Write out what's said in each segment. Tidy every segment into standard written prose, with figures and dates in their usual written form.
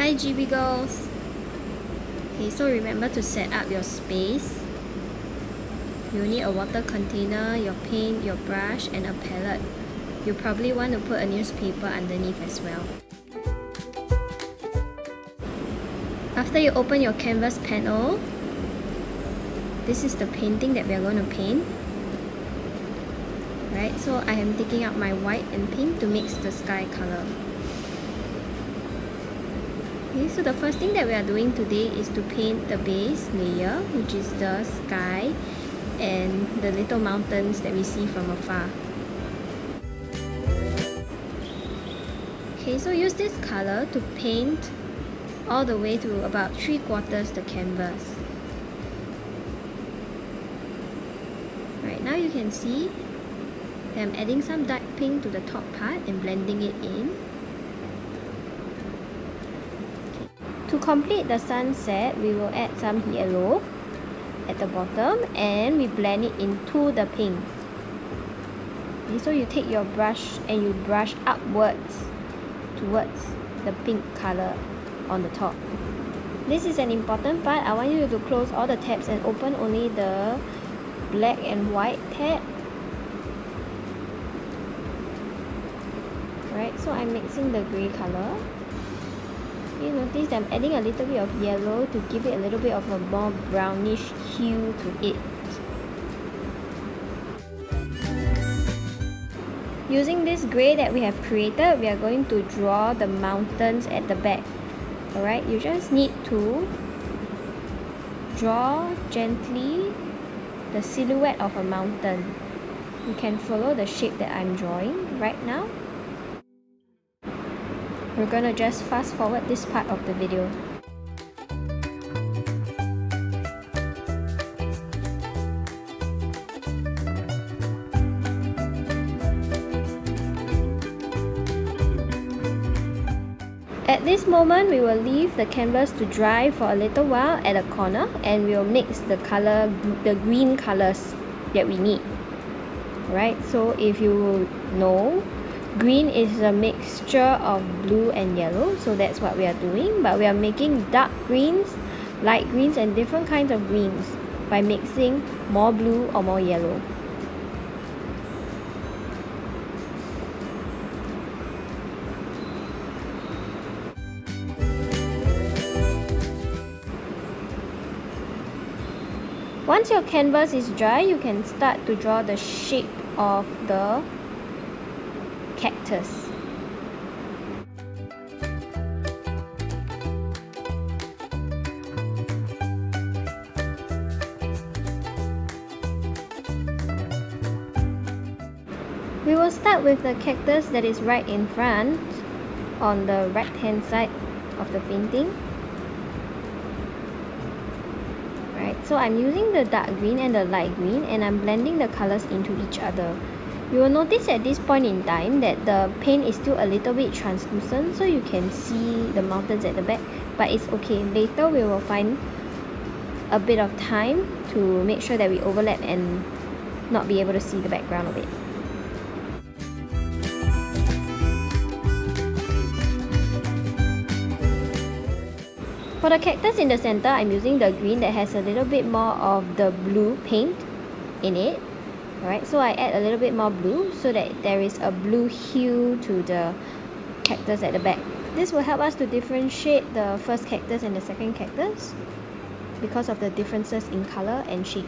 Hi GB girls! Okay, so remember to set up your space. You'll need a water container, your paint, your brush, and a palette. You probably want to put a newspaper underneath as well. After you open your canvas panel, this is the painting that we are going to paint. Right, so I am taking out my white and pink to mix the sky color. Okay, so the first thing that we are doing today is to paint the base layer, which is the sky and the little mountains that we see from afar. Okay, so use this color to paint all the way to about 3/4 the canvas. Right, now you can see that I'm adding some dark pink to the top part and blending it in. To complete the sunset, we will add some yellow at the bottom and we blend it into the pink. Okay, so you take your brush and you brush upwards towards the pink color on the top. This is an important part. I want you to close all the tabs and open only the black and white tab. Right, so I'm mixing the grey color. You notice that I'm adding a little bit of yellow to give it a little bit of a more brownish hue to it. Using this grey that we have created, we are going to draw the mountains at the back. Alright, you just need to draw gently the silhouette of a mountain. You can follow the shape that I'm drawing right now. We're gonna just fast forward this part of the video. At this moment, we will leave the canvas to dry for a little while at a corner and we'll mix the green colors that we need. Right, so if you know, green is a mixture of blue and yellow, so that's what we are doing, but we are making dark greens, light greens, and different kinds of greens by mixing more blue or more yellow. Once your canvas is dry, you can start to draw the shape of the cactus. We will start with the cactus that is right in front on the right hand side of the painting. Right, so I'm using the dark green and the light green and I'm blending the colors into each other. You will notice at this point in time that the paint is still a little bit translucent, so you can see the mountains at the back, but it's okay. Later we will find a bit of time to make sure that we overlap and not be able to see the background of it. For the cactus in the center, I'm using the green that has a little bit more of the blue paint in it. Alright, so I add a little bit more blue so that there is a blue hue to the cactus at the back. This will help us to differentiate the first cactus and the second cactus because of the differences in color and shape.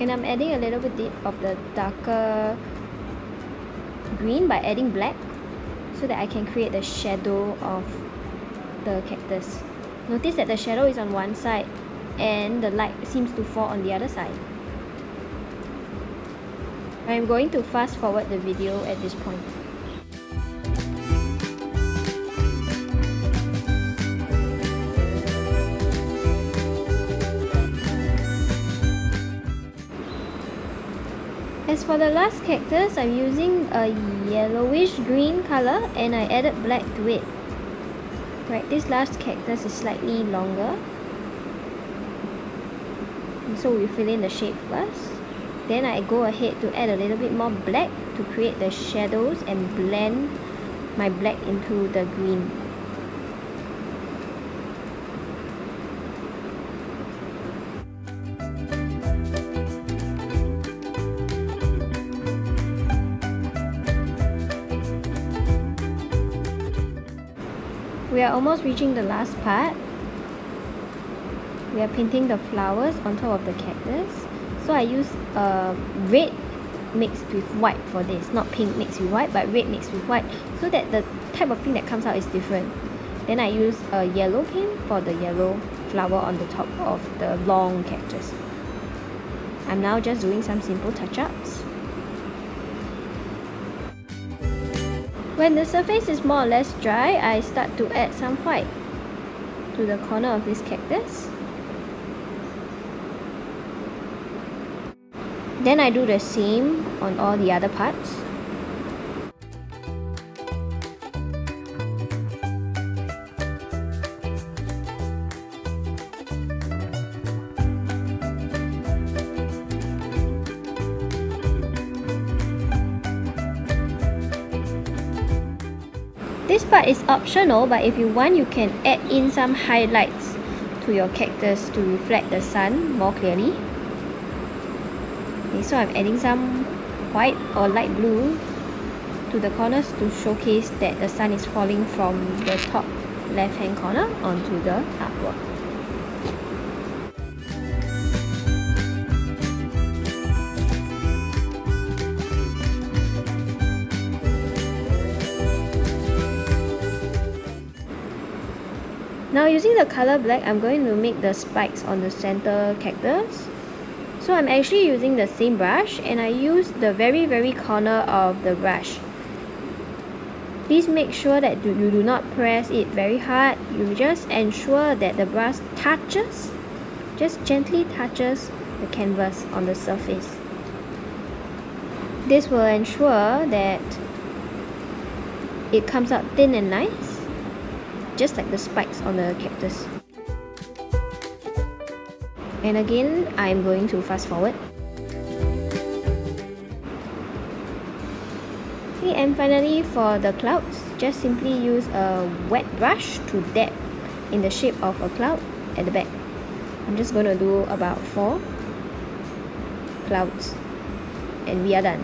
And I'm adding a little bit of the darker green by adding black so that I can create the shadow of the cactus. Notice that the shadow is on one side and the light seems to fall on the other side. I'm going to fast forward the video at this point. As for the last cactus, I'm using a yellowish green color and I added black to it. Right, this last cactus is slightly longer. So we fill in the shape first. Then I go ahead to add a little bit more black to create the shadows and blend my black into the green. We are almost reaching the last part. We are painting the flowers on top of the cactus. So I use red mixed with white for this, not pink mixed with white, but red mixed with white, so that the type of thing that comes out is different. Then I use a yellow paint for the yellow flower on the top of the long cactus. I'm now just doing some simple touch-ups. When the surface is more or less dry, I start to add some white to the corner of this cactus. Then I do the same on all the other parts. This part is optional, but if you want, you can add in some highlights to your cactus to reflect the sun more clearly. Okay, so I'm adding some white or light blue to the corners to showcase that the sun is falling from the top left hand corner onto the artwork. Now using the color black, I'm going to make the spikes on the center cactus. So I'm actually using the same brush, and I use the very corner of the brush. Please make sure that you do not press it very hard. You just ensure that the brush touches, just gently touches the canvas on the surface. This will ensure that it comes out thin and nice, just like the spikes on the cactus. And again, I'm going to fast forward. Okay, and finally for the clouds, just simply use a wet brush to dab in the shape of a cloud at the back. I'm just going to do about 4 clouds and we are done.